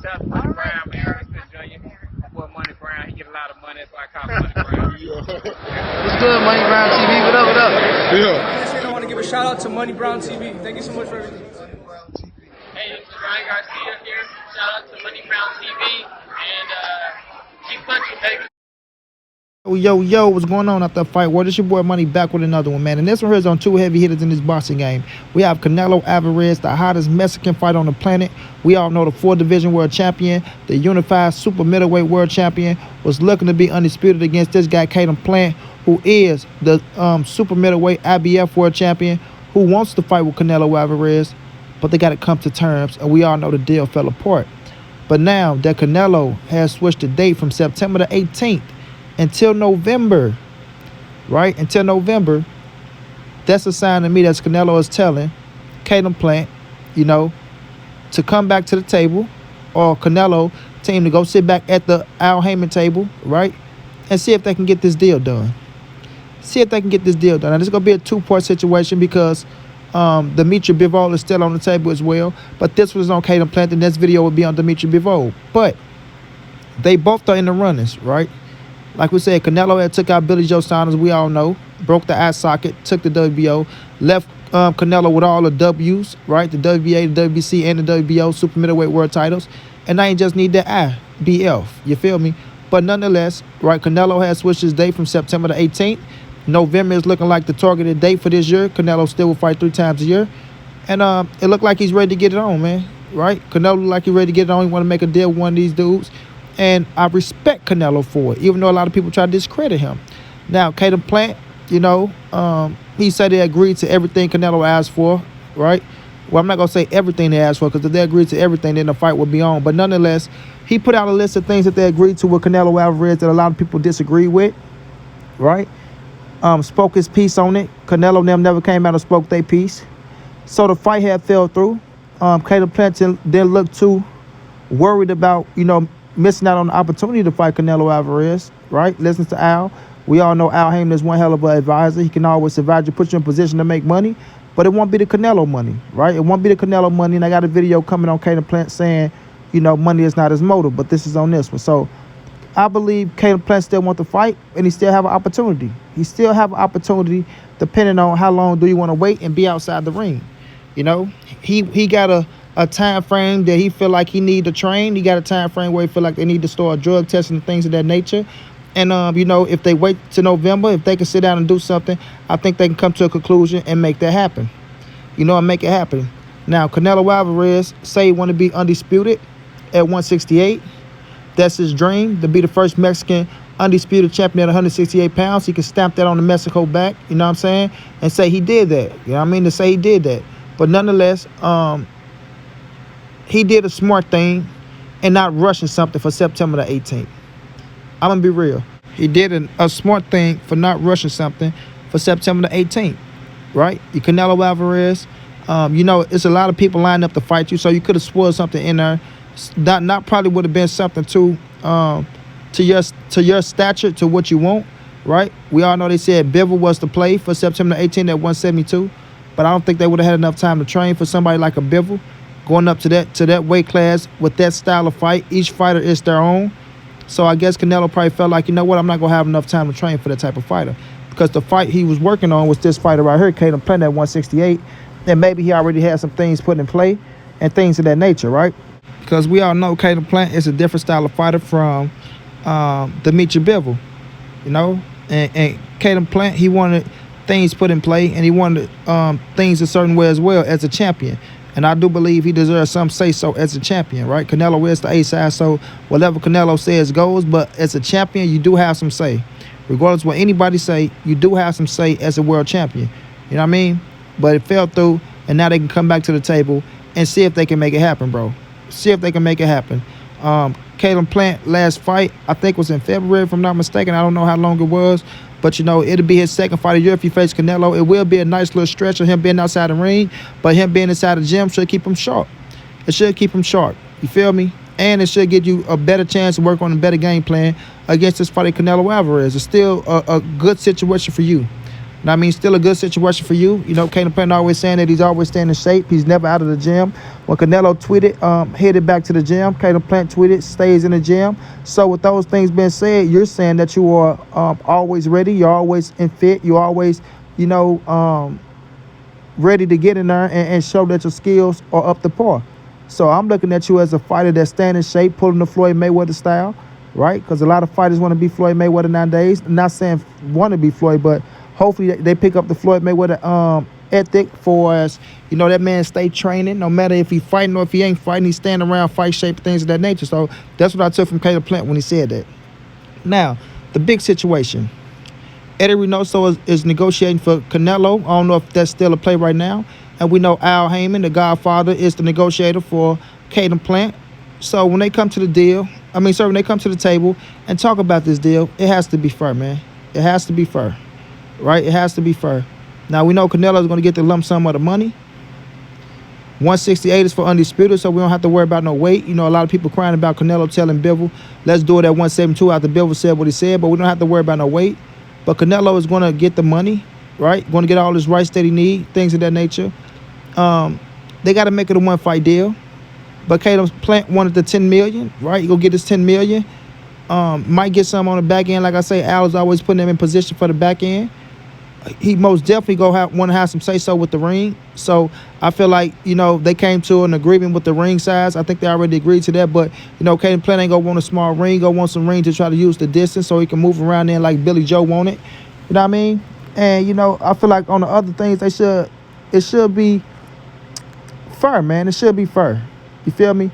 Shout out to Money Brown, man. Ernest Jr. My boy Money Brown, he get a lot of money, so I call him Money Brown. What's good, Money Brown TV? What up, what up? Yeah. I want to give a shout out to Money Brown TV. Thank you so much for everything. Hey, this is Ryan Garcia here. Shout out to Money Brown TV. And keep punching, baby. Yo, what's going on after the fight? Well, this your boy Money back with another one, man. And this one here is on two heavy hitters in this boxing game. We have Canelo Alvarez, the hottest Mexican fighter on the planet. We all know the 4-division world champion, the unified super middleweight world champion, was looking to be undisputed against this guy, Caleb Plant, who is the super middleweight IBF world champion, who wants to fight with Canelo Alvarez, but they got to come to terms, and we all know the deal fell apart. But now that Canelo has switched the date from September the 18th until November, right? Until November, that's a sign to me that Canelo is telling Caleb Plant, to come back to the table, or Canelo team to go sit back at the Al Heyman table, right? And see if they can get this deal done. See if they can get this deal done. And it's going to be a two-part situation because Dimitri Bivol is still on the table as well. But this was on Caleb Plant. The next video will be on Dimitri Bivol. But they both are in the runnings, right? Like we said, Canelo had took out Billy Joe Saunders, we all know, broke the eye socket, took the WBO, left Canelo with all the W's, right? The WBA, the WBC, and the WBO super middleweight world titles. And now he just need that IBF, you feel me? But nonetheless, right, Canelo has switched his date from September the 18th. November is looking like the targeted date for this year. Canelo still will fight 3 times a year. And it looked like he's ready to get it on, man, right? Canelo look like he's ready to get it on. He want to make a deal with one of these dudes. And I respect Canelo for it, even though a lot of people try to discredit him. Now, Caleb Plant, he said he agreed to everything Canelo asked for, right? Well, I'm not going to say everything they asked for, because if they agreed to everything, then the fight would be on. But nonetheless, he put out a list of things that they agreed to with Canelo Alvarez that a lot of people disagree with, right? Spoke his piece on it. Canelo and them never came out and spoke their piece. So the fight had fell through. Caleb Plant didn't look too worried about, missing out on the opportunity to fight Canelo Alvarez, right? Listen to Al. We all know Al Heyman is one hell of an advisor. He can always advise you, put you in position to make money, but it won't be the Canelo money, right? It won't be the Canelo money. And I got a video coming on Caleb Plant saying, money is not his motive, but this is on this one. So I believe Caleb Plant still want to fight, and he still have an opportunity. He still have an opportunity depending on how long do you want to wait and be outside the ring. He got a time frame that he feel like he need to train. He got a time frame where he feel like they need to start drug testing and things of that nature. And, if they wait to November, if they can sit down and do something, I think they can come to a conclusion and make that happen. And make it happen. Now, Canelo Alvarez say he want to be undisputed at 168. That's his dream, to be the first Mexican undisputed champion at 168 pounds. He can stamp that on the Mexico back, you know what I'm saying? And say he did that. You know what I mean? To say he did that. But nonetheless, he did a smart thing and not rushing something for September the 18th. I'm going to be real. He did a smart thing for not rushing something for September the 18th, right? You Canelo Alvarez, it's a lot of people lining up to fight you, so you could have spoiled something in there. Not probably would have been something to your stature, to what you want, right? We all know they said Bivol was the play for September the 18th at 172, but I don't think they would have had enough time to train for somebody like a Bivol. Going up to that weight class with that style of fight, each fighter is their own. So I guess Canelo probably felt like, I'm not going to have enough time to train for that type of fighter. Because the fight he was working on was this fighter right here, Caleb Plant at 168. And maybe he already had some things put in play and things of that nature, right? Because we all know Caleb Plant is a different style of fighter from Dimitri Bivol, And Caleb Plant, he wanted things put in play, and he wanted things a certain way as well as a champion. And I do believe he deserves some say-so as a champion, right? Canelo is the A-side, so whatever Canelo says goes. But as a champion, you do have some say. Regardless of what anybody say, you do have some say as a world champion. You know what I mean? But it fell through, and now they can come back to the table and see if they can make it happen, bro. See if they can make it happen. Caleb Plant last fight, I think was in February, if I'm not mistaken. I don't know how long it was. But, it'll be his second fight of the year if he faces Canelo. It will be a nice little stretch of him being outside the ring. But him being inside the gym should keep him sharp. It should keep him sharp. You feel me? And it should give you a better chance to work on a better game plan against this fighter, Canelo Alvarez. It's still a good situation for you. And I mean, still a good situation for you. You know, Caleb Plant always saying that he's always staying in shape. He's never out of the gym. When Canelo tweeted, headed back to the gym, Caleb Plant tweeted, stays in the gym. So with those things being said, you're saying that you are always ready. You're always in fit. You're always, you know, ready to get in there and show that your skills are up to par. So I'm looking at you as a fighter that's staying in shape, pulling the Floyd Mayweather style, right? Because a lot of fighters want to be Floyd Mayweather nowadays. I'm not saying want to be Floyd, but hopefully they pick up the Floyd Mayweather ethic for us. You know, that man stay training. No matter if he fighting or if he ain't fighting, he's standing around, fight shape, things of that nature. So that's what I took from Caleb Plant when he said that. Now, the big situation. Eddie Reynoso is negotiating for Canelo. I don't know if that's still a play right now. And we know Al Heyman, the Godfather, is the negotiator for Caleb Plant. So when they come to the deal, when they come to the table and talk about this deal, it has to be fair, man. It has to be fair, right? It has to be fair. Now, we know Canelo is going to get the lump sum of the money. 168 is for undisputed, so we don't have to worry about no weight. You know, a lot of people crying about Canelo telling Bivol, let's do it at 172 after Bivol said what he said, but we don't have to worry about no weight. But Canelo is going to get the money, right? Going to get all his rights that he need, things of that nature. They got to make it a one-fight deal. But Caleb Plant wanted the $10 million, right? He going to get his $10 million. Might get some on the back end. Like I say, Al is always putting him in position for the back end. He most definitely want to have some say-so with the ring. So I feel like, you know, they came to an agreement with the ring size. I think they already agreed to that. But, you know, Caleb Plant ain't going to want a small ring. Going to want some ring to try to use the distance so he can move around there like Billy Joe wanted. You know what I mean? And, you know, I feel like on the other things, it should be fair, man. It should be fair. You feel me?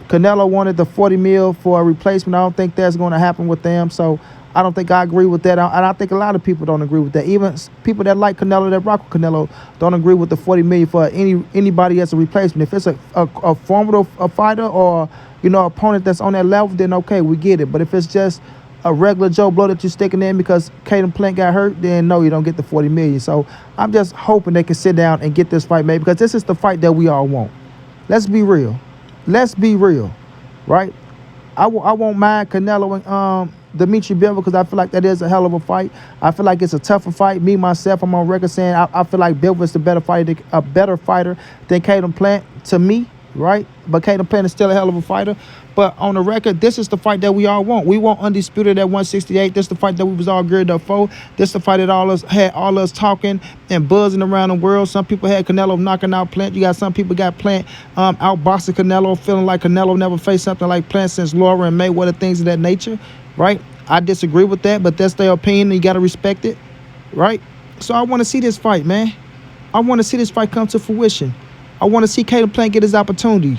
Canelo wanted the $40 million for a replacement. I don't think that's going to happen with them. So I don't think I agree with that. And I think a lot of people don't agree with that. Even people that like Canelo, that rock with Canelo, don't agree with the $40 million for anybody as a replacement. If it's a formidable fighter or, you know, opponent that's on that level, then okay, we get it. But if it's just a regular Joe Blow that you're sticking in because Caleb Plant got hurt, then no, you don't get the $40 million. So I'm just hoping they can sit down and get this fight made, because this is the fight that we all want. Let's be real. Let's be real, right? I won't mind Canelo and Dimitri Bivol, because I feel like that is a hell of a fight. I feel like it's a tougher fight. Me, myself, I'm on record saying I feel like Bivol is a better fighter than Caleb Plant to me, right? But Caleb Plant is still a hell of a fighter. But on the record, this is the fight that we all want. We want undisputed at 168. This is the fight that we was all geared up for. This is the fight that had all us talking and buzzing around the world. Some people had Canelo knocking out Plant. You got some people got Plant outboxing Canelo, feeling like Canelo never faced something like Plant since Laura and Mayweather, things of that nature, right? I disagree with that, but that's their opinion, and you got to respect it, right? So I want to see this fight, man. I want to see this fight come to fruition. I want to see Caleb Plant get his opportunity.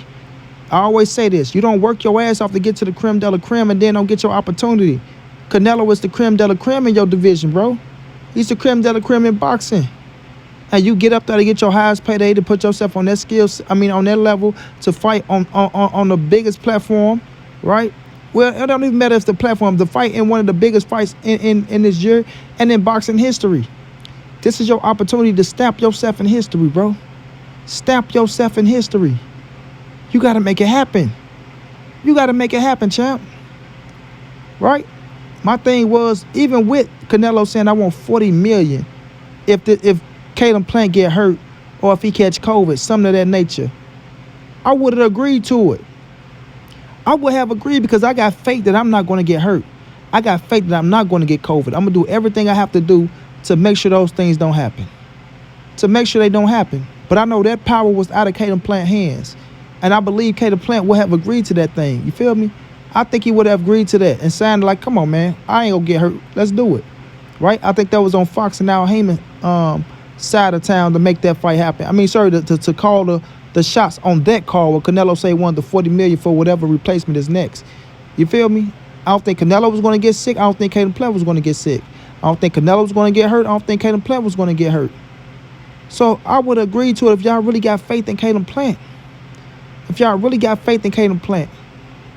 I always say this. You don't work your ass off to get to the creme de la creme and then don't get your opportunity. Canelo is the creme de la creme in your division, bro. He's the creme de la creme in boxing. And you get up there to get your highest payday, to put yourself on that on that level, to fight on the biggest platform, right? Well, it don't even matter if the platform, the fight in one of the biggest fights in this year and in boxing history. This is your opportunity to stamp yourself in history, bro. Stamp yourself in history. You got to make it happen. You got to make it happen, champ. Right? My thing was, even with Canelo saying I want $40 million, if Caleb Plant get hurt or if he catch COVID, something of that nature, I would have agreed to it. I would have agreed, because I got faith that I'm not going to get hurt. I got faith that I'm not going to get COVID. I'm going to do everything I have to do to make sure those things don't happen. To make sure they don't happen. But I know that power was out of Caleb Plant's hands. And I believe Caleb Plant would have agreed to that thing. You feel me? I think he would have agreed to that and signed like, come on, man. I ain't going to get hurt. Let's do it. Right? I think that was on Fox and Al Heyman side of town to make that fight happen. I mean, sorry, to call the shots on that call where Canelo say wanted the $40 million for whatever replacement is next. You feel me? I don't think Canelo was going to get sick. I don't think Caleb Plant was going to get sick. I don't think Canelo was going to get hurt. I don't think Caleb Plant was going to get hurt. So I would agree to it if y'all really got faith in Caleb Plant. If y'all really got faith in Caleb Plant.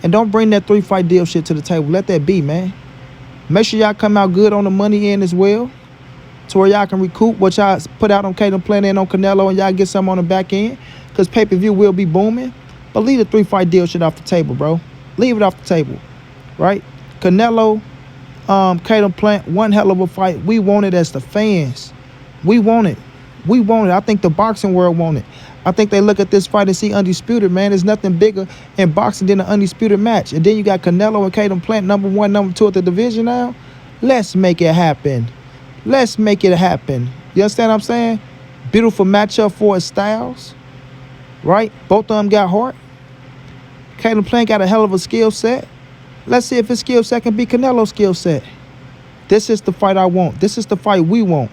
And don't bring that 3-fight deal shit to the table. Let that be, man. Make sure y'all come out good on the money end as well, to where y'all can recoup what y'all put out on Caleb Plant and on Canelo, and y'all get some on the back end, because pay-per-view will be booming. But leave the 3-fight deal shit off the table, bro. Leave it off the table, right? Canelo, Caleb Plant, one hell of a fight. We want it as the fans. We want it. We want it. I think the boxing world want it. I think they look at this fight and see undisputed, man. There's nothing bigger in boxing than an undisputed match. And then you got Canelo and Caleb Plant, number 1, number 2 at the division now. Let's make it happen. Let's make it happen. You understand what I'm saying? Beautiful matchup for his styles, right? Both of them got heart. Caleb Plant got a hell of a skill set. Let's see if his skill set can be Canelo's skill set. This is the fight I want. This is the fight we want.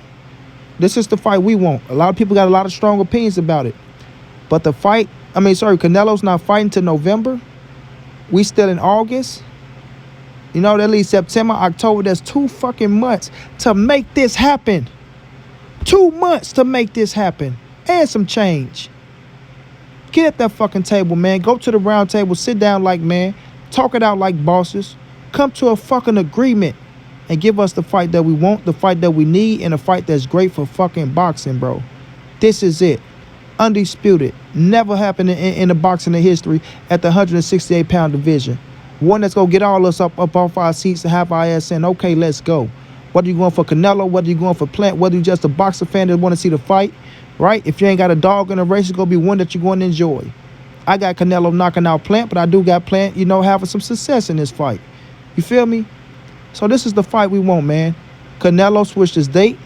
This is the fight we want. A lot of people got a lot of strong opinions about it. But the fight, Canelo's not fighting till November. We still in August. You know, that leaves September, October. That's 2 fucking months to make this happen. 2 months to make this happen. And some change. Get at that fucking table, man. Go to the round table. Sit down like man. Talk it out like bosses. Come to a fucking agreement. And give us the fight that we want, the fight that we need, and a fight that's great for fucking boxing, bro. This is it. Undisputed. Never happened in the boxing history at the 168-pound division. One that's going to get all us up off our seats and have our ass saying, okay, let's go. Whether you're going for Canelo, whether you're going for Plant, whether you're just a boxer fan that want to see the fight, right? If you ain't got a dog in the race, it's going to be one that you're going to enjoy. I got Canelo knocking out Plant, but I do got Plant, having some success in this fight. You feel me? So this is the fight we want, man. Canelo switched his date.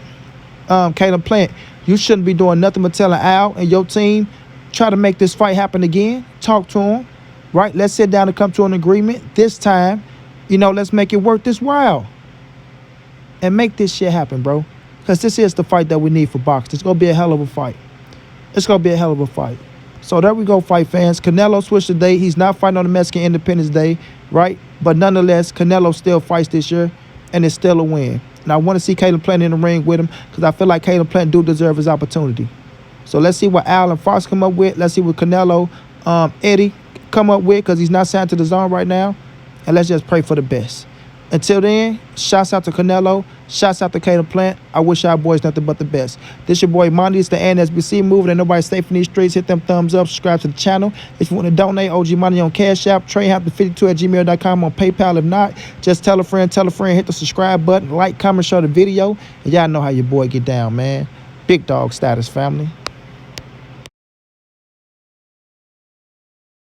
Caleb Plant, you shouldn't be doing nothing but telling Al and your team, try to make this fight happen again. Talk to him, right? Let's sit down and come to an agreement. This time, let's make it worth this while. And make this shit happen, bro. Because this is the fight that we need for boxing. It's going to be a hell of a fight. It's going to be a hell of a fight. So there we go, fight fans. Canelo switched the date. He's not fighting on the Mexican Independence Day, right? But nonetheless, Canelo still fights this year, and it's still a win. And I want to see Caleb Plant in the ring with him because I feel like Caleb Plant do deserve his opportunity. So let's see what Al and Fox come up with. Let's see what Canelo, Eddie come up with because he's not signed to the zone right now. And let's just pray for the best. Until then, shouts out to Canelo. Shouts out to Caleb Plant. I wish our boys nothing but the best. This your boy Monty. It's the NSBC moving. Ain't nobody safe in these streets. Hit them thumbs up. Subscribe to the channel. If you want to donate, OG Money on Cash App. TreyHampton52@gmail.com on PayPal. If not, just tell a friend. Hit the subscribe button. Like, comment, share the video. And y'all know how your boy get down, man. Big dog status, family.